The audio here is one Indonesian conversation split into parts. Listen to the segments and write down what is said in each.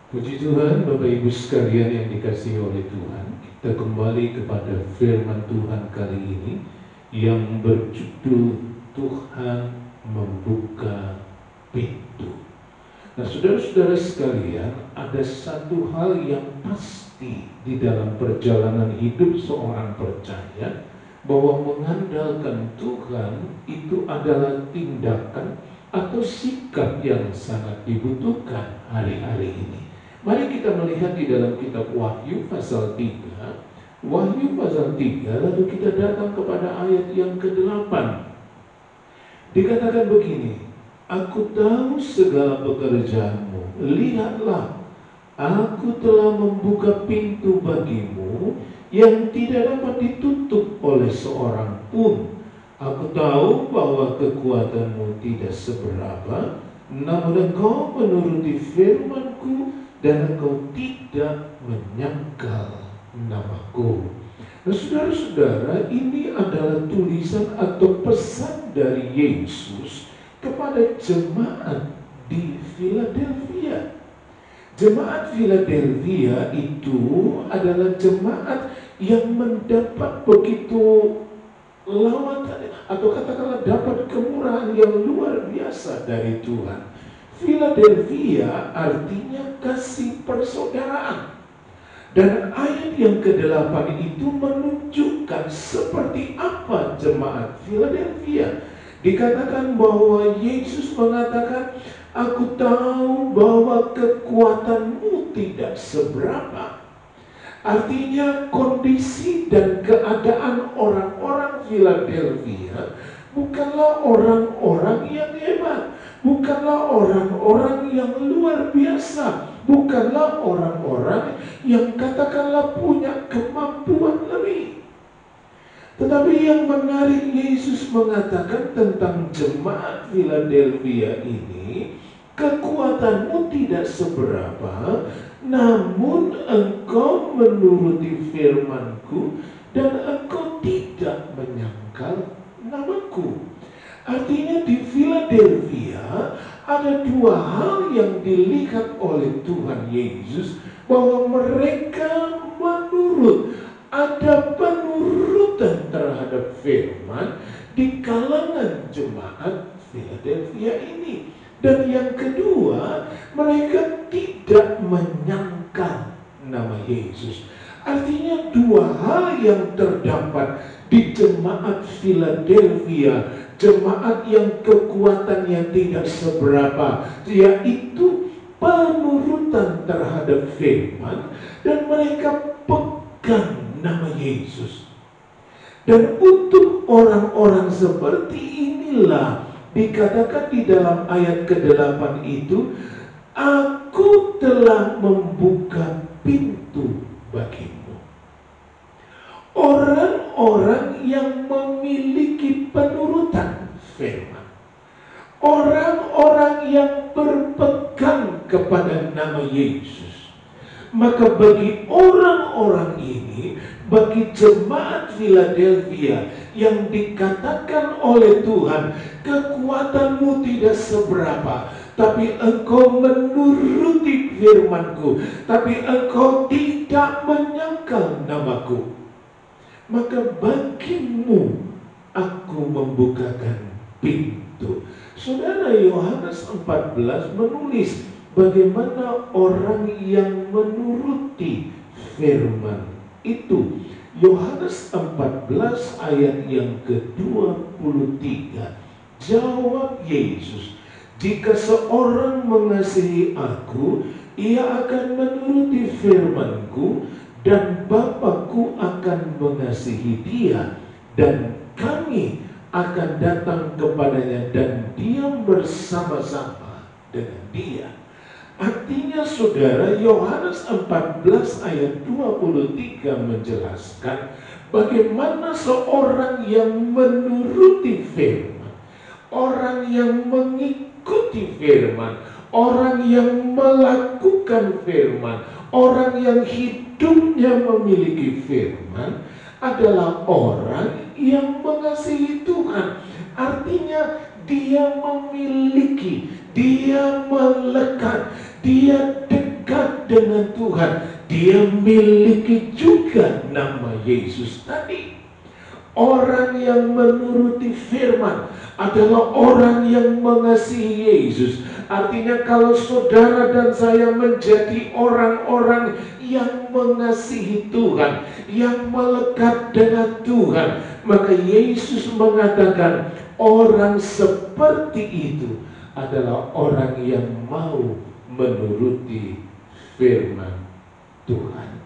Puji Tuhan, Bapak Ibu sekalian yang dikasihi oleh Tuhan. Kita kembali kepada firman Tuhan kali ini yang berjudul Tuhan membuka pintu. Nah, saudara-saudara sekalian, ada satu hal yang pasti di dalam perjalanan hidup seorang percaya, bahwa mengandalkan Tuhan itu adalah tindakan atau sikap yang sangat dibutuhkan hari-hari ini. Mari kita melihat di dalam kitab Wahyu pasal 3. Wahyu pasal 3, lalu kita datang kepada ayat yang ke-8. Dikatakan begini, Aku tahu segala pekerjaanmu, lihatlah, aku telah membuka pintu bagimu yang tidak dapat ditutup oleh seorang pun. Aku tahu bahwa kekuatanmu tidak seberapa, namun engkau menuruti firman-Ku dan engkau tidak menyangkal namaku. Nah, saudara-saudara, ini adalah tulisan atau pesan dari Yesus kepada jemaat di Philadelphia. Jemaat Philadelphia itu adalah jemaat yang mendapat begitu lawatan atau katakanlah dapat kemurahan yang luar biasa dari Tuhan. Philadelphia artinya kasih persaudaraan. Dan ayat yang ke-8 itu menunjukkan seperti apa jemaat Philadelphia. Dikatakan bahwa Yesus mengatakan, Aku tahu bahwa kekuatanmu tidak seberapa. Artinya kondisi dan keadaan orang-orang Philadelphia bukanlah orang-orang yang hebat, bukanlah orang-orang yang luar biasa, bukanlah orang-orang yang katakanlah punya kemampuan lebih. Tetapi yang menarik, Yesus mengatakan tentang jemaat Philadelphia ini, kekuatanmu tidak seberapa, namun engkau menuruti firman-Ku dan engkau tidak menyangkal namaku. Artinya di Philadelphia ada dua hal yang dilihat oleh Tuhan Yesus, bahwa mereka menurut, ada penurutan terhadap firman di kalangan jemaat Philadelphia ini. Dan yang kedua, mereka tidak menyangkal nama Yesus. Artinya dua hal yang terdapat di jemaat Philadelphia, jemaat yang kekuatannya tidak seberapa, yaitu penurutan terhadap firman, dan mereka pegang nama Yesus. Dan untuk orang-orang seperti inilah dikatakan di dalam ayat ke-8 itu, Aku telah membuka pintu bagimu. Orang-orang yang memiliki penurutan firman, orang-orang yang berpegang kepada nama Yesus, maka bagi orang-orang ini, bagi jemaat Philadelphia yang dikatakan oleh Tuhan, kekuatanmu tidak seberapa, tapi engkau menuruti firman-Ku, tapi engkau tidak menyangkal namaku, maka bagimu aku membukakan pintu. Saudara, Yohanes 14 menulis bagaimana orang yang menuruti firman itu. Yohanes 14 ayat yang ke-23. Jawab Yesus, jika seorang mengasihi aku, ia akan menuruti firman-Ku, dan Bapa-Ku akan mengasihi dia, dan kami akan datang kepadanya dan diam bersama-sama dengan dia. Artinya saudara, Yohanes 14 ayat 23 menjelaskan bagaimana seorang yang menuruti firman, orang yang mengikuti firman, orang yang melakukan firman, orang yang hidupnya memiliki firman adalah orang yang mengasihi Tuhan. Artinya dia memiliki, dia melekat, dia dekat dengan Tuhan. Dia miliki juga nama Yesus tadi. Orang yang menuruti firman adalah orang yang mengasihi Yesus. Artinya kalau saudara dan saya menjadi orang-orang yang mengasihi Tuhan, yang melekat dengan Tuhan, maka Yesus mengatakan orang seperti itu adalah orang yang mau menuruti firman Tuhan.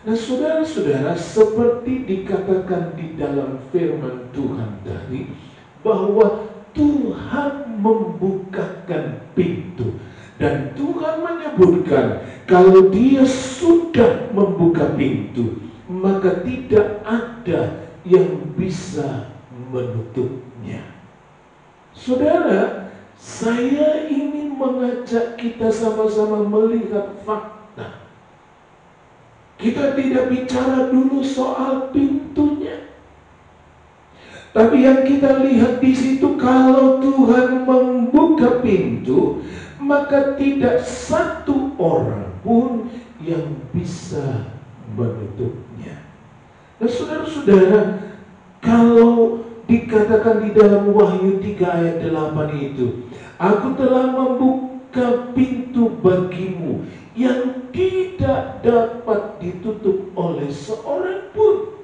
Nah saudara-saudara, seperti dikatakan di dalam firman Tuhan tadi, bahwa Tuhan membukakan pintu. Dan Tuhan menyebutkan kalau dia sudah membuka pintu, maka tidak ada yang bisa menutupnya. Saudara, saya ingin mengajak kita sama-sama melihat fakta. Kita tidak bicara dulu soal pintunya, tapi yang kita lihat di situ, kalau Tuhan membuka pintu, maka tidak satu orang pun yang bisa menutupnya. Nah saudara-saudara, kalau dikatakan di dalam Wahyu 3 ayat 8 itu, aku telah membuka pintu bagimu yang tidak dapat ditutup oleh seorang pun.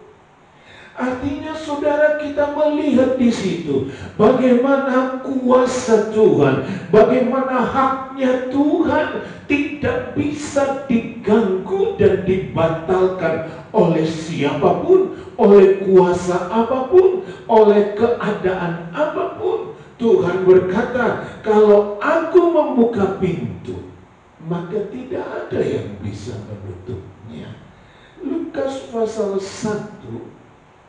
Artinya saudara, kita melihat di situ bagaimana kuasa Tuhan, bagaimana haknya Tuhan tidak bisa diganggu dan dibatalkan oleh siapapun, oleh kuasa apapun, oleh keadaan apapun. Tuhan berkata, kalau aku membuka pintu, maka tidak ada yang bisa menutupnya. Lukas pasal 1,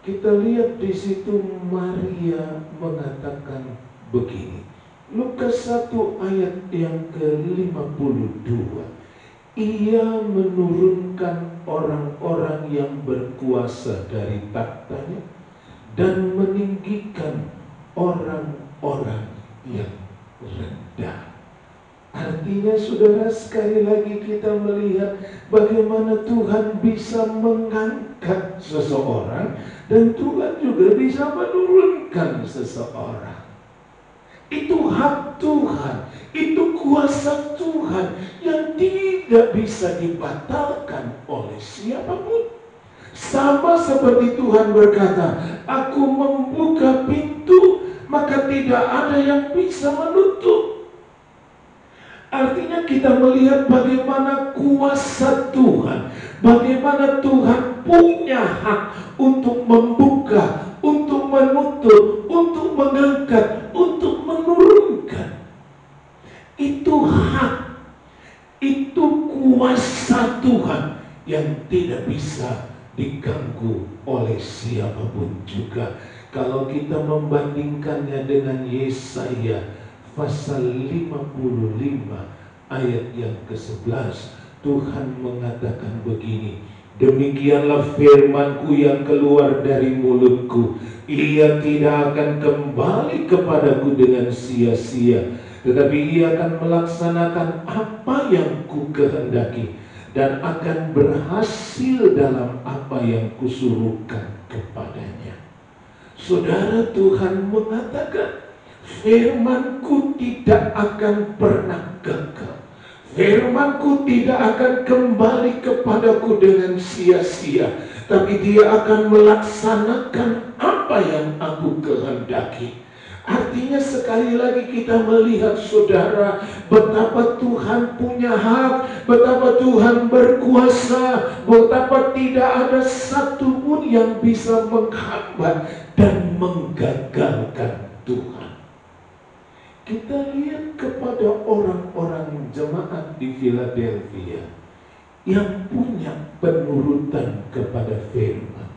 kita lihat di situ Maria mengatakan begini. Lukas 1 ayat yang ke-52. Ia menurunkan orang-orang yang berkuasa dari tahtanya dan meninggikan orang-orang yang rendah. Artinya saudara, sekali lagi kita melihat bagaimana Tuhan bisa mengangkat seseorang dan Tuhan juga bisa menurunkan seseorang. Itu hak Tuhan, itu kuasa Tuhan yang tidak bisa dibatalkan oleh siapapun. Sama seperti Tuhan berkata, aku membuka pintu, maka tidak ada yang bisa menutup. Artinya kita melihat bagaimana kuasa Tuhan, bagaimana Tuhan punya hak untuk membuka, untuk menutup, untuk mengangkat, untuk menurunkan. Itu hak, itu kuasa Tuhan yang tidak bisa diganggu oleh siapapun juga. Kalau kita membandingkannya dengan Yesaya pasal 55 ayat yang ke-11, Tuhan mengatakan begini, demikianlah firman-Ku yang keluar dari mulut-Ku, ia tidak akan kembali kepadaku dengan sia-sia, tetapi ia akan melaksanakan apa yang Ku kehendaki dan akan berhasil dalam apa yang Kusuruhkan kepadanya. Saudara, Tuhan mengatakan firman-Ku tidak akan pernah gagal. Firman-Ku tidak akan kembali kepadaku dengan sia-sia, tapi dia akan melaksanakan apa yang Aku kehendaki. Artinya sekali lagi kita melihat saudara, betapa Tuhan punya hak, betapa Tuhan berkuasa, betapa tidak ada satupun yang bisa menghambat dan menggagalkan Tuhan. Kita lihat kepada orang-orang jemaat di Philadelphia yang punya penurutan kepada firman,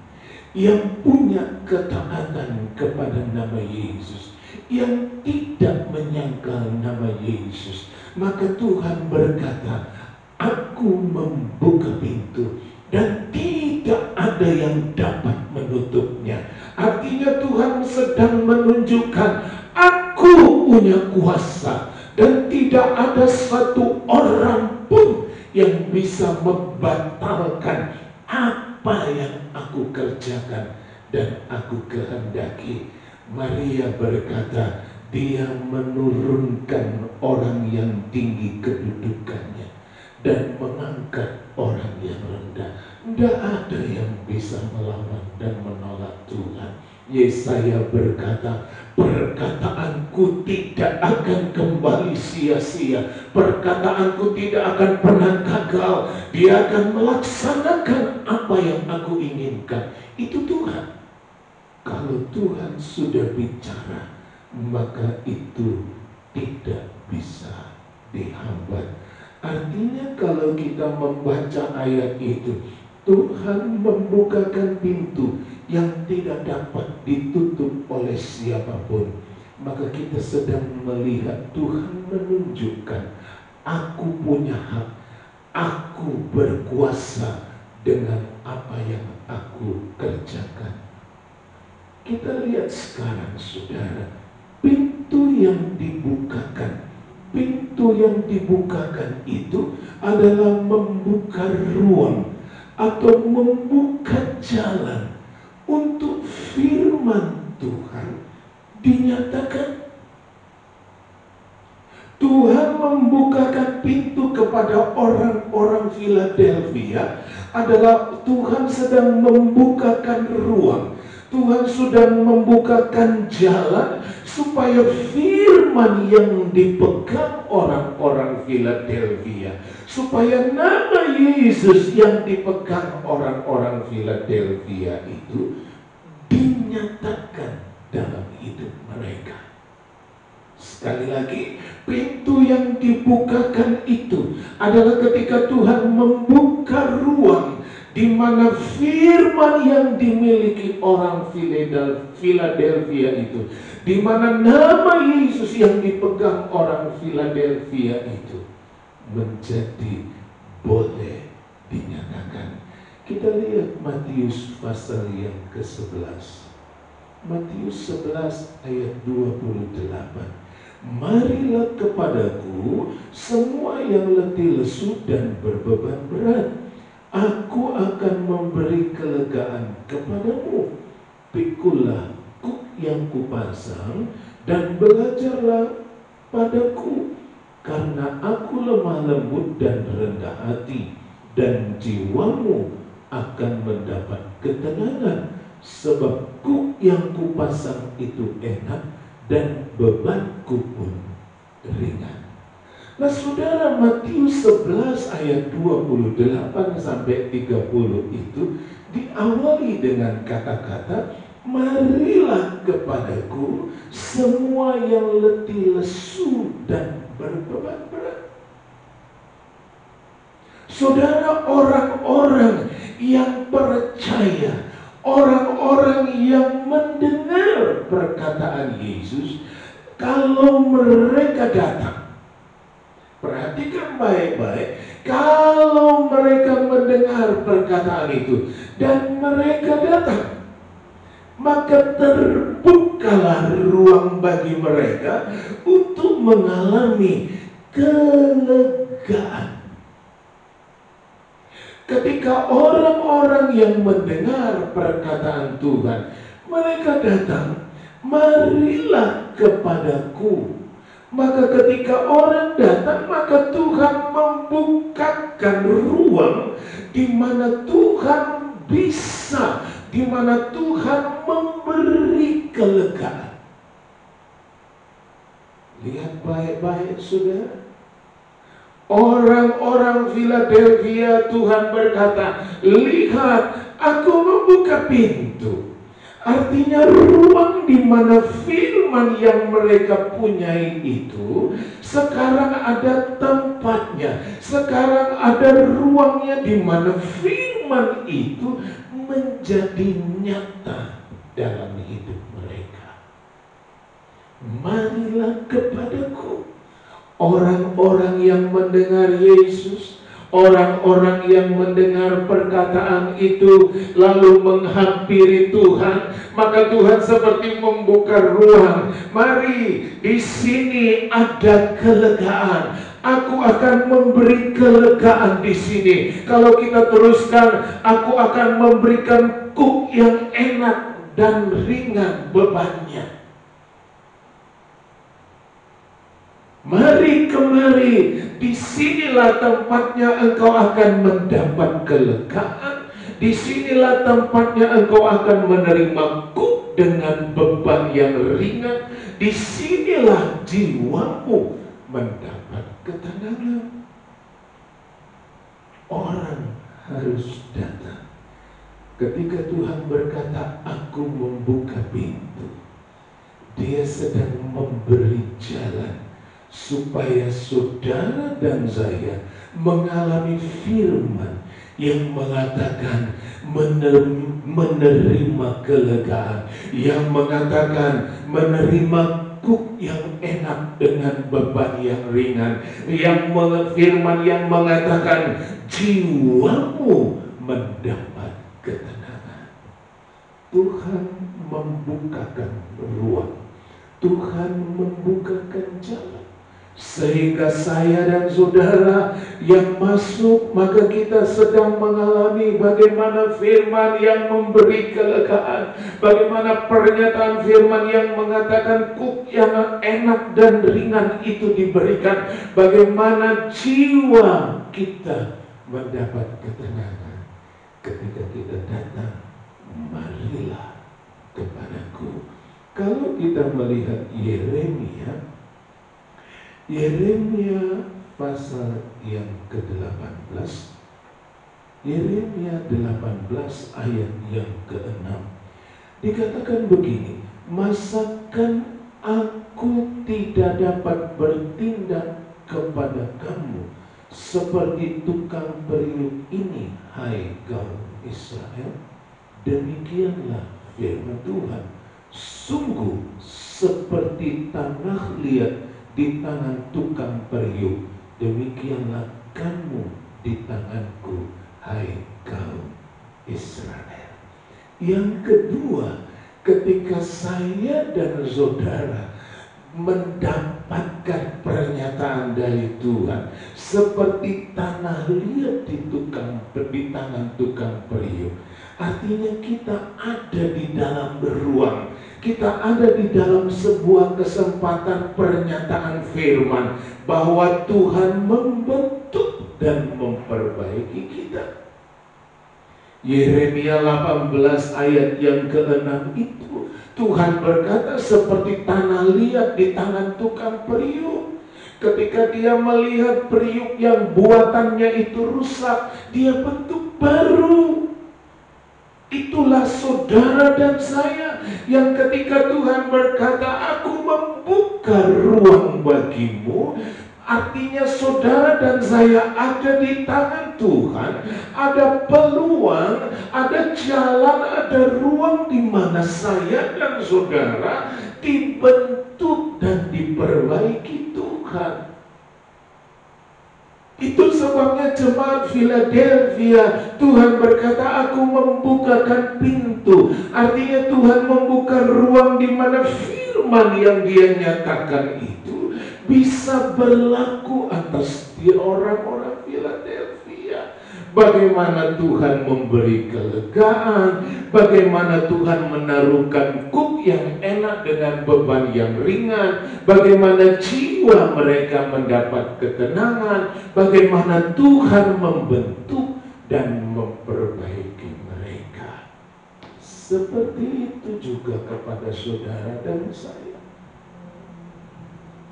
yang punya ketaatan kepada nama Yesus, yang tidak menyangkal nama Yesus. Maka Tuhan berkata, aku membuka pintu dan tidak ada yang dapat menutupnya. Artinya Tuhan sedang menunjukkan, aku punya kuasa dan tidak ada satu orang pun yang bisa membatalkan apa yang aku kerjakan dan aku kehendaki. Maria berkata, dia menurunkan orang yang tinggi kedudukannya dan mengangkat orang yang rendah. Tidak ada yang bisa melawan dan menolak Tuhan. Yesaya berkata, perkataanku tidak akan kembali sia-sia, perkataanku tidak akan pernah gagal. Dia akan melaksanakan apa yang aku inginkan. Itu Tuhan. Kalau Tuhan sudah bicara, maka itu tidak bisa dihambat. Artinya kalau kita membaca ayat itu, Tuhan membukakan pintu yang tidak dapat ditutup oleh siapapun. Maka kita sedang melihat Tuhan menunjukkan, aku punya hak, aku berkuasa dengan apa yang aku kerjakan. Kita lihat sekarang, saudara, pintu yang dibukakan itu adalah membuka ruang atau membuka jalan untuk firman Tuhan dinyatakan. Tuhan membukakan pintu kepada orang-orang Philadelphia adalah Tuhan sedang membukakan ruang. Tuhan sudah membukakan jalan supaya firman yang dipegang orang-orang Philadelphia, supaya nama Yesus yang dipegang orang-orang Philadelphia itu dinyatakan dalam hidup mereka. Sekali lagi, pintu yang dibukakan itu adalah ketika Tuhan membuka ruang di mana firman yang dimiliki orang Philadelphia itu, di mana nama Yesus yang dipegang orang Philadelphia itu menjadi boleh dinyatakan. Kita lihat Matius pasal yang ke-11. Matius 11 ayat 28. Marilah kepadaku semua yang letih lesu dan berbeban berat, aku akan memberi kelegaan kepadamu. Pikulah kuk yang kupasang dan belajarlah padaku, karena aku lemah lembut dan rendah hati, dan jiwamu akan mendapat ketenangan. Sebab kuk yang kupasang itu enak dan bebanku pun ringan. Nah saudara, Matius 11 ayat 28 sampai 30 itu diawali dengan kata-kata, marilah kepadaku semua yang letih lesu dan berbeban berat. Saudara, orang-orang yang percaya, orang-orang yang mendengar perkataan Yesus, kalau mereka datang, perhatikan baik-baik, kalau mereka mendengar perkataan itu dan mereka datang, maka terbukalah ruang bagi mereka untuk mengalami kelegaan. Ketika orang-orang yang mendengar perkataan Tuhan, mereka datang, marilah kepadaku. Maka ketika orang datang, maka Tuhan membukakan ruang di mana Tuhan bisa, di mana Tuhan memberi kelegaan. Lihat baik-baik, saudara. Orang-orang Philadelphia, Tuhan berkata, lihat, aku membuka pintu. Artinya ruang di mana firman yang mereka punyai itu sekarang ada tempatnya, sekarang ada ruangnya di mana firman itu menjadi nyata dalam hidup mereka. Marilah kepadaku, orang-orang yang mendengar Yesus, orang-orang yang mendengar perkataan itu lalu menghampiri Tuhan, maka Tuhan seperti membuka ruang. Mari, di sini ada kelegaan. Aku akan memberi kelegaan di sini. Kalau kita teruskan, aku akan memberikan kuk yang enak dan ringan bebannya. Mari kemari, disinilah tempatnya engkau akan mendapat kelegaan. Disinilah tempatnya engkau akan menerima kuk dengan beban yang ringan. Disinilah jiwamu mendapat ketenangan. Orang harus datang. Ketika Tuhan berkata, aku membuka pintu, Dia sedang memberi jalan supaya saudara dan saya mengalami firman yang mengatakan menerima kelegaan, yang mengatakan menerima kuk yang enak dengan beban yang ringan, yang firman yang mengatakan jiwamu mendapat ketenangan. Tuhan membukakan ruang, Tuhan membukakan jalan, sehingga saya dan saudara yang masuk, maka kita sedang mengalami bagaimana firman yang memberi kelegaan, bagaimana pernyataan firman yang mengatakan kuk yang enak dan ringan itu diberikan, bagaimana jiwa kita mendapat ketenangan ketika kita datang. Marilah kepadaku. Kalau kita melihat Yeremia pasal yang ke-18, Yeremia 18 ayat yang ke-6, dikatakan begini, masakan aku tidak dapat bertindak kepada kamu seperti tukang periuk ini, hai kaum Israel? Demikianlah firman Tuhan, sungguh seperti tanah liat di tangan tukang periuk, demikianlah kamu di tanganku, hai kaum Israel. Yang kedua, ketika saya dan saudara mendapatkan pernyataan dari Tuhan seperti tanah liat di tangan tukang periuk, artinya kita ada di dalam ruang, kita ada di dalam sebuah kesempatan pernyataan firman bahwa Tuhan membentuk dan memperbaiki kita. Yeremia 18 ayat yang ke-6 itu Tuhan berkata seperti tanah liat di tangan tukang periuk. Ketika dia melihat periuk yang buatannya itu rusak, dia bentuk baru. Itulah saudara dan saya yang ketika Tuhan berkata, aku membuka ruang bagimu, artinya saudara dan saya ada di tangan Tuhan, ada peluang, ada jalan, ada ruang di mana saya dan saudara dibentuk dan diperbaiki Tuhan. Itu sebabnya jemaat Philadelphia, Tuhan berkata, aku membukakan pintu. Artinya Tuhan membuka ruang di mana firman yang Dia nyatakan itu bisa berlaku atas orang-orang Philadelphia. Bagaimana Tuhan memberi kelegaan, bagaimana Tuhan menaruhkan kuk yang enak dengan beban yang ringan, bagaimana jiwa mereka mendapat ketenangan, bagaimana Tuhan membentuk dan memperbaiki mereka. Seperti itu juga kepada saudara dan saya.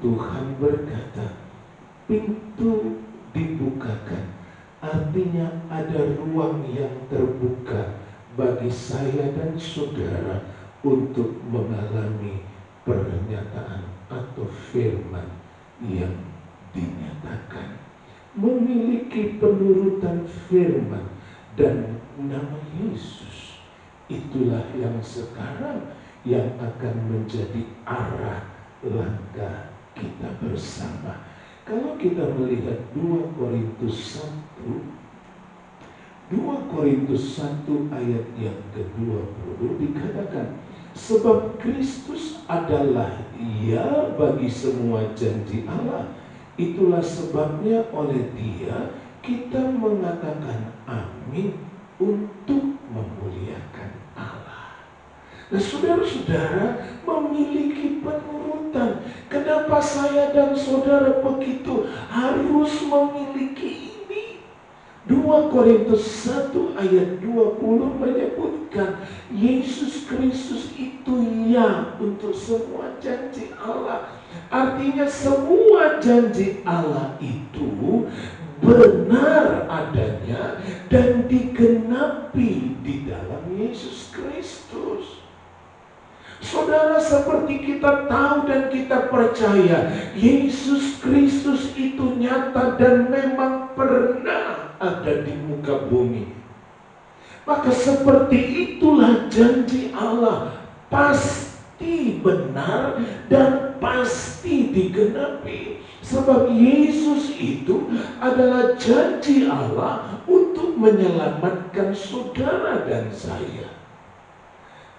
Tuhan berkata, pintu dibukakan. Artinya ada ruang yang terbuka bagi saya dan saudara untuk mengalami pernyataan atau firman yang dinyatakan. Memiliki penurutan firman dan nama Yesus, itulah yang sekarang yang akan menjadi arah langkah kita bersama. Kalau kita melihat 2 Korintus 1 ayat yang ke-20 dikatakan, sebab Kristus adalah ya bagi semua janji Allah. Itulah sebabnya oleh Dia kita mengatakan amin untuk memuliakan Allah. Nah, saudara-saudara, memiliki penurutan. Kenapa saya dan saudara begitu harus memiliki ini? 2 Korintus 1 ayat 20 menyebutkan Yesus Kristus itu ya untuk semua janji Allah. Artinya semua janji Allah itu benar adanya dan digenapi di dalam Yesus Kristus. Saudara, seperti kita tahu dan kita percaya Yesus Kristus itu nyata dan memang pernah ada di muka bumi. Maka seperti itulah janji Allah pasti benar dan pasti digenapi. Sebab Yesus itu adalah janji Allah untuk menyelamatkan saudara dan saya.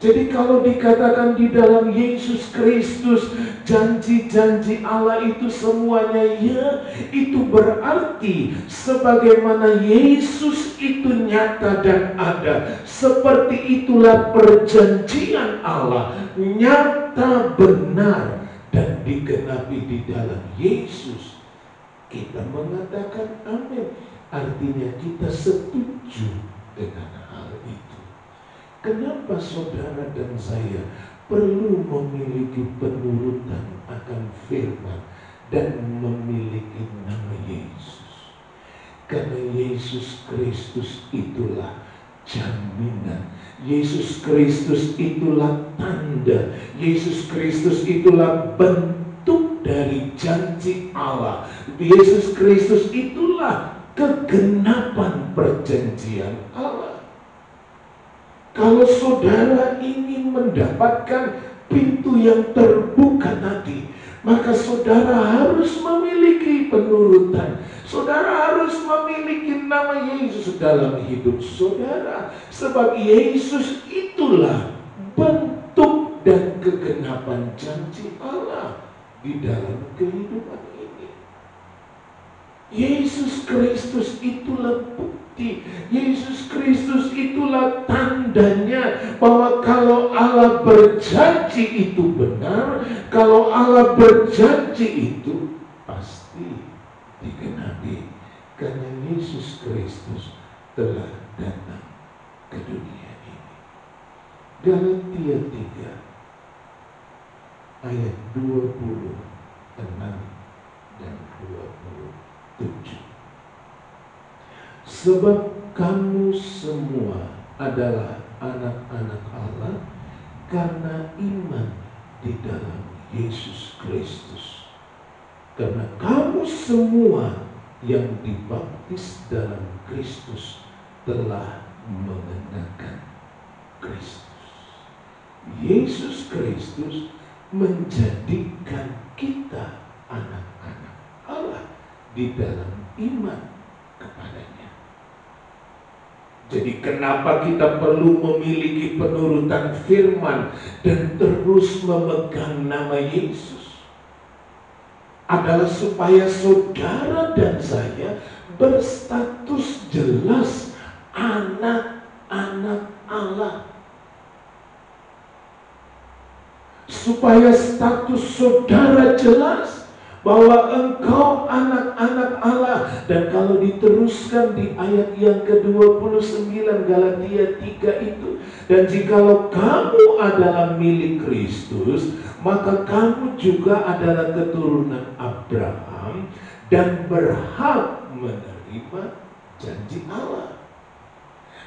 Jadi kalau dikatakan di dalam Yesus Kristus janji-janji Allah itu semuanya ya, itu berarti sebagaimana Yesus itu nyata dan ada, seperti itulah perjanjian Allah nyata benar dan digenapi di dalam Yesus. Kita mengatakan amin, artinya kita setuju dengan hal itu. Kenapa saudara dan saya perlu memiliki penurutan akan firman dan memiliki nama Yesus? Karena Yesus Kristus itulah jaminan. Yesus Kristus itulah tanda. Yesus Kristus itulah bentuk dari janji Allah. Yesus Kristus itulah kegenapan perjanjian Allah. Kalau saudara ingin mendapatkan pintu yang terbuka tadi, maka saudara harus memiliki penurutan. Saudara harus memiliki nama Yesus dalam hidup saudara. Sebab Yesus itulah bentuk dan kegenapan janji Allah di dalam kehidupan ini. Yesus Kristus itulah bukti. Yesus Kristus itulah tandanya bahwa kalau Allah berjanji itu benar, kalau Allah berjanji itu pasti digenapi. Karena Yesus Kristus telah datang ke dunia ini. Galatia 3 ayat 26 dan 27. Sebab kamu semua adalah anak-anak Allah karena iman di dalam Yesus Kristus. Karena kamu semua yang dibaptis dalam Kristus telah mengenakan Kristus. Yesus Kristus menjadikan kita anak-anak Allah di dalam iman kepadanya. Jadi kenapa kita perlu memiliki penurutan firman dan terus memegang nama Yesus? Adalah supaya saudara dan saya berstatus jelas anak-anak Allah. Supaya status saudara jelas bahwa engkau anak-anak Allah. Dan kalau diteruskan di ayat yang ke-29 Galatia 3 itu, dan jikalau kamu adalah milik Kristus, maka kamu juga adalah keturunan Abraham dan berhak menerima janji Allah.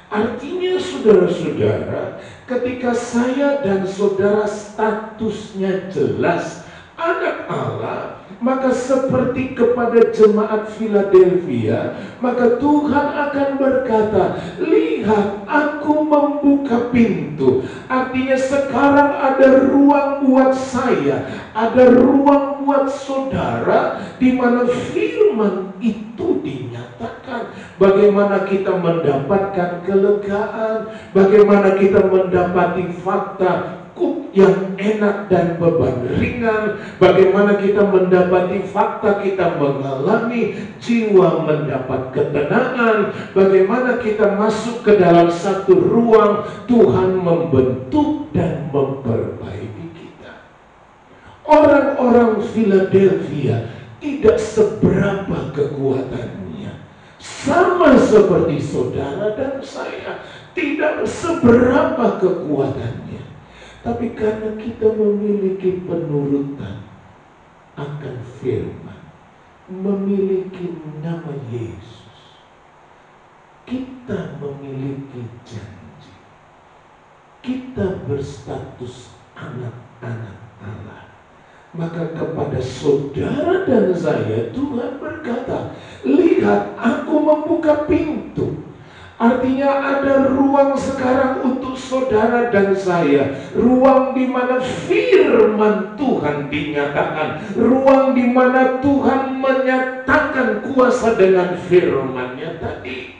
Artinya saudara-saudara, ketika saya dan saudara statusnya jelas anak Allah, maka seperti kepada jemaat Philadelphia, maka Tuhan akan berkata, lihat aku membuka pintu. Artinya sekarang ada ruang buat saya, ada ruang buat saudara, di mana firman itu dinyatakan. Bagaimana kita mendapatkan kelegaan, bagaimana kita mendapati fakta yang enak dan beban ringan, bagaimana kita mendapati fakta kita mengalami jiwa mendapat ketenangan, bagaimana kita masuk ke dalam satu ruang Tuhan membentuk dan memperbaiki kita. Orang-orang Philadelphia tidak seberapa kekuatannya, sama seperti saudara dan saya, tidak seberapa kekuatannya. Tapi karena kita memiliki penurutan akan firman, memiliki nama Yesus, kita memiliki janji, kita berstatus anak-anak Allah. Maka kepada saudara dan saya Tuhan berkata, lihat aku membuka pintu. Artinya ada ruang sekarang untuk saudara dan saya, ruang di mana firman Tuhan dinyatakan, ruang di mana Tuhan menyatakan kuasa dengan firman-Nya tadi.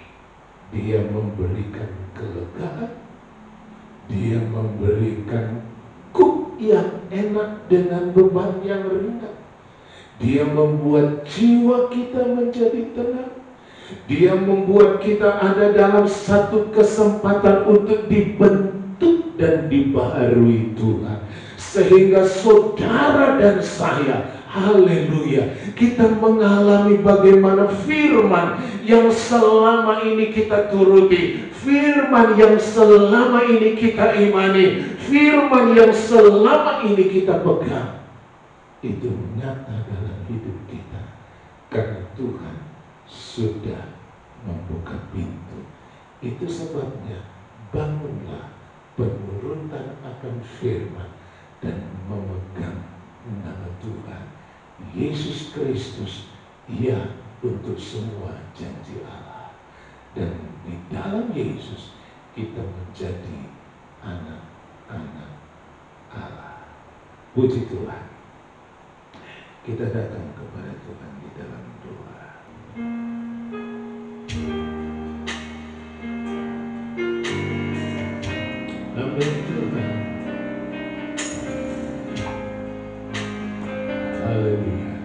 Dia memberikan kelegaan, Dia memberikan kuk yang enak dengan beban yang ringan. Dia membuat jiwa kita menjadi tenang. Dia membuat kita ada dalam satu kesempatan untuk dibentuk dan dibaharui Tuhan. Sehingga saudara dan saya, haleluya, kita mengalami bagaimana firman yang selama ini kita turuti, firman yang selama ini kita imani, firman yang selama ini kita pegang, itu nyata dalam hidup kita. Karena Tuhan sudah membuka pintu. Itu sebabnya bangunlah penurutan akan firman dan memegang nama Tuhan Yesus Kristus, ya, untuk semua janji Allah. Dan di dalam Yesus kita menjadi anak-anak Allah. Puji Tuhan. Kita datang kepada Tuhan di dalam doa. Amin Tuhan. Haleluya.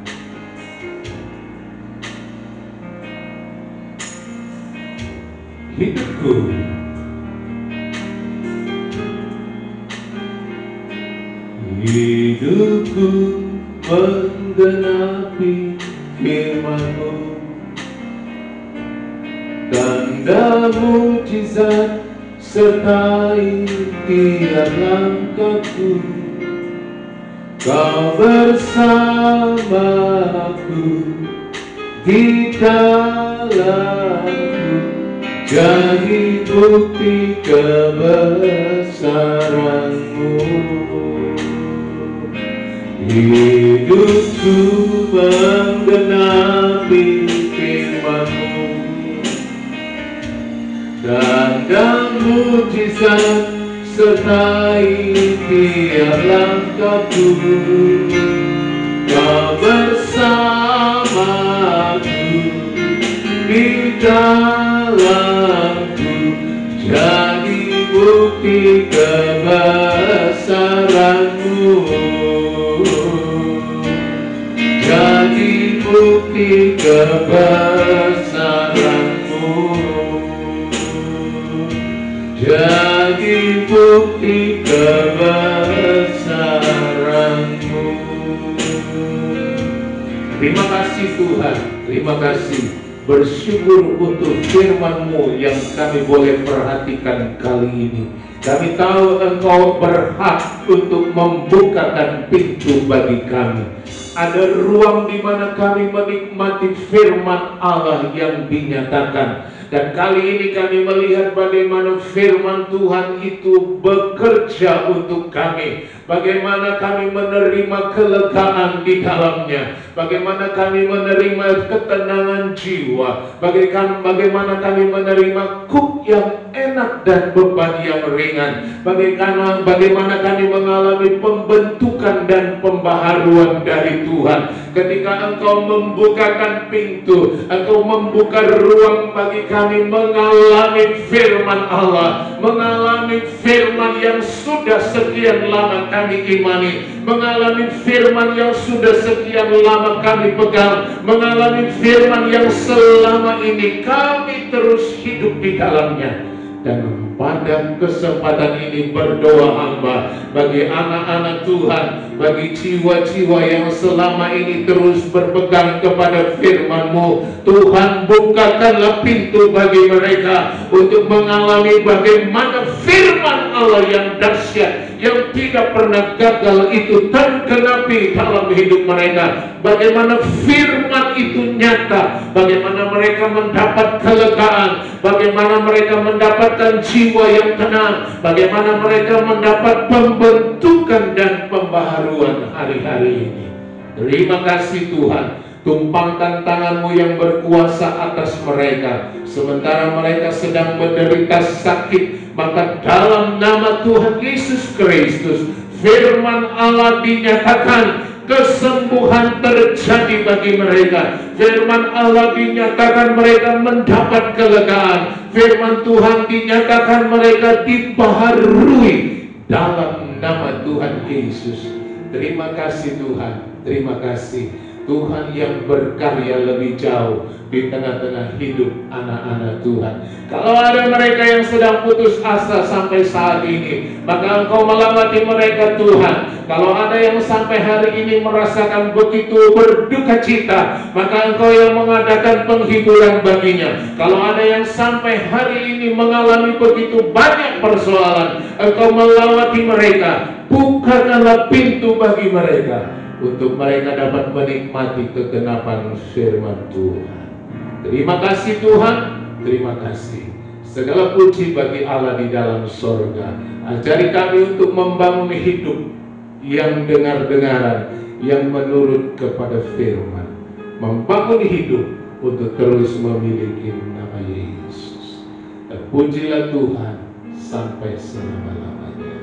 Hidupku menggenapi firman-Mu, tanda mujizat sertai tiap langkahku. Kau bersamaku di dalamku, jadi bukti kebesaran-Mu. Hidupku menggenapi firman-Mu, tanda mujizat sertai tiap langkahku. Kau bersamaku di dalamku, jadi bukti kebesaran-Mu, jadi bukti kebesaran-Mu, jadi bukti kebesaran-Mu. Terima kasih Tuhan, terima kasih. Bersyukur untuk firman-Mu yang kami boleh perhatikan kali ini. Kami tahu Engkau berhak untuk membukakan pintu bagi kami. Ada ruang di mana kami menikmati firman Allah yang dinyatakan. Dan kali ini kami melihat bagaimana firman Tuhan itu bekerja untuk kami. Bagaimana kami menerima kelegaan di dalamnya. Bagaimana kami menerima ketenangan jiwa. Bagaimana kami menerima kuk yang enak dan beban yang ringan. Bagaimana kami mengalami pembentukan dan pembaharuan dari Tuhan. Ketika Engkau membukakan pintu, Engkau membuka ruang bagi kami mengalami firman Allah, mengalami firman yang sudah sekian lama kami imani, mengalami firman yang sudah sekian lama kami pegang, mengalami firman yang selama ini kami terus hidup di dalamnya. Dan pada kesempatan ini berdoa hamba bagi anak-anak Tuhan, bagi jiwa-jiwa yang selama ini terus berpegang kepada firman-Mu. Tuhan, bukakanlah pintu bagi mereka untuk mengalami bagaimana firman Allah yang dahsyat, yang tidak pernah gagal itu tergenapi dalam hidup mereka. Bagaimana firman itu nyata, bagaimana mereka mendapat kelegaan, bagaimana mereka mendapatkan jiwa yang tenang, bagaimana mereka mendapat pembentukan dan pembaharuan hari-hari ini. Terima kasih Tuhan. Tumpangkan tangan-Mu yang berkuasa atas mereka. Sementara mereka sedang menderita sakit, maka dalam nama Tuhan Yesus Kristus, firman Allah dinyatakan, kesembuhan terjadi bagi mereka. Firman Allah dinyatakan mereka mendapat kelegaan. Firman Tuhan dinyatakan mereka dibaharui dalam nama Tuhan Yesus. Terima kasih Tuhan. Terima kasih Tuhan yang berkarya lebih jauh di tengah-tengah hidup anak-anak Tuhan. Kalau ada mereka yang sedang putus asa sampai saat ini, maka Engkau melawati mereka Tuhan. Kalau ada yang sampai hari ini merasakan begitu berduka cita, maka Engkau yang mengadakan penghiburan baginya. Kalau ada yang sampai hari ini mengalami begitu banyak persoalan, Engkau melawati mereka. Bukakanlah pintu bagi mereka untuk mereka dapat menikmati kegenapan firman Tuhan. Terima kasih Tuhan, terima kasih. Segala puji bagi Allah di dalam sorga. Ajari kami untuk membangun hidup yang dengar-dengaran, yang menurut kepada firman. Membangun hidup untuk terus memiliki nama Yesus. Terpujilah Tuhan sampai selama-lamanya.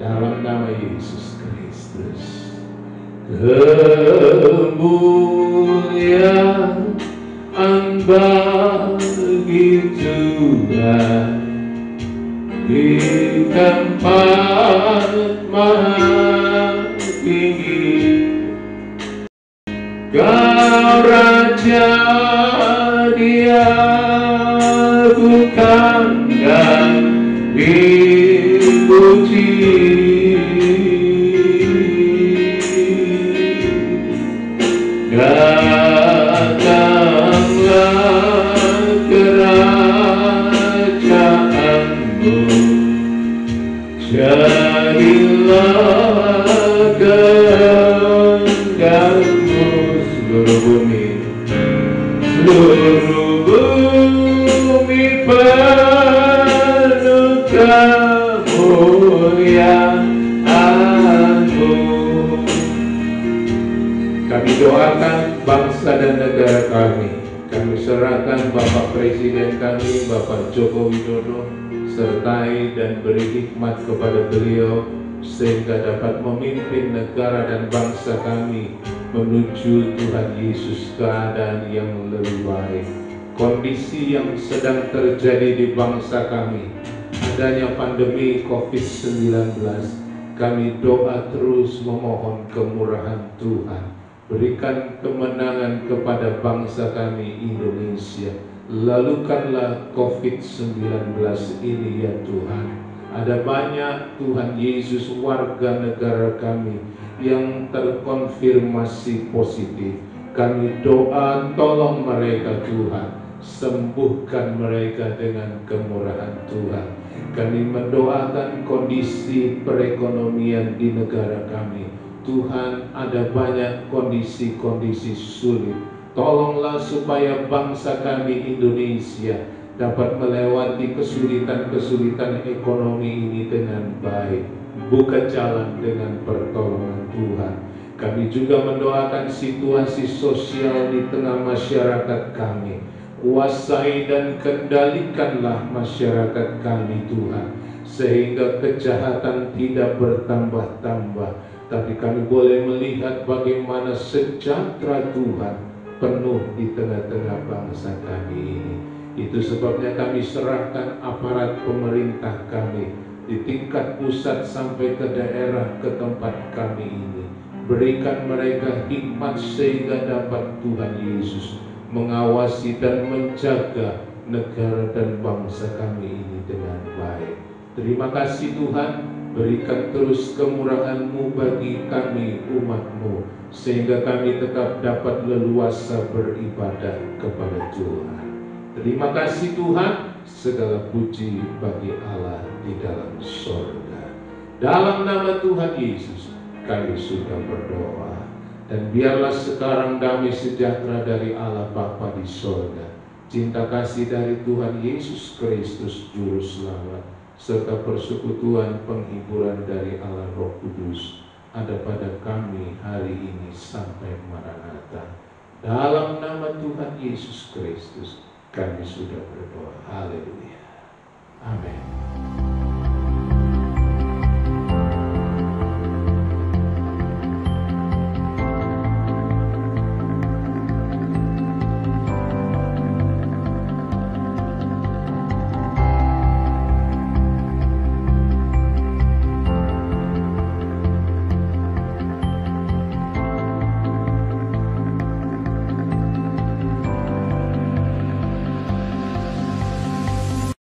Dalam nama Yesus Kristus. Kemuliaan bagi Tuhan di tempat maha tinggi. Kau Raja, Dia bukan dan dipuji. Jadilah kehendakmu seluruh bumi penuh kemuliaan-Mu. Kami doakan bangsa dan negara kami. Kami serahkan Bapak Presiden kami, Bapak Joko Widodo, sertai dan beri hikmat kepada beliau sehingga dapat memimpin negara dan bangsa kami menuju Tuhan Yesus keadaan yang lebih baik. Kondisi yang sedang terjadi di bangsa kami, adanya pandemi COVID-19, kami doa terus memohon kemurahan Tuhan. Berikan kemenangan kepada bangsa kami Indonesia. Lalukanlah COVID-19 ini ya Tuhan. Ada banyak Tuhan Yesus warga negara kami yang terkonfirmasi positif. Kami doa tolong mereka Tuhan. Sembuhkan mereka dengan kemurahan Tuhan. Kami mendoakan kondisi perekonomian di negara kami. Tuhan, ada banyak kondisi-kondisi sulit. Tolonglah supaya bangsa kami Indonesia dapat melewati kesulitan-kesulitan ekonomi ini dengan baik. Buka jalan dengan pertolongan Tuhan. Kami juga mendoakan situasi sosial di tengah masyarakat kami. Kuasai dan kendalikanlah masyarakat kami Tuhan, sehingga kejahatan tidak bertambah-tambah, tapi kami boleh melihat bagaimana sejahtera Tuhan penuh di tengah-tengah bangsa kami ini. Itu sebabnya kami serahkan aparat pemerintah kami di tingkat pusat sampai ke daerah, ke tempat kami ini. Berikan mereka hikmat sehingga dapat Tuhan Yesus mengawasi dan menjaga negara dan bangsa kami ini dengan baik. Terima kasih Tuhan, berikan terus kemurahan-Mu bagi kami umat-Mu, sehingga kami tetap dapat leluasa beribadah kepada Tuhan. Terima kasih Tuhan, segala puji bagi Allah di dalam sorga. Dalam nama Tuhan Yesus kami sudah berdoa. Dan biarlah sekarang damai sejahtera dari Allah Bapa di sorga, cinta kasih dari Tuhan Yesus Kristus Juru Selamat, serta persekutuan penghiburan dari Allah Roh Kudus ada pada kami hari ini sampai Maranatha. Dalam nama Tuhan Yesus Kristus kami sudah berdoa. Haleluya. Amin.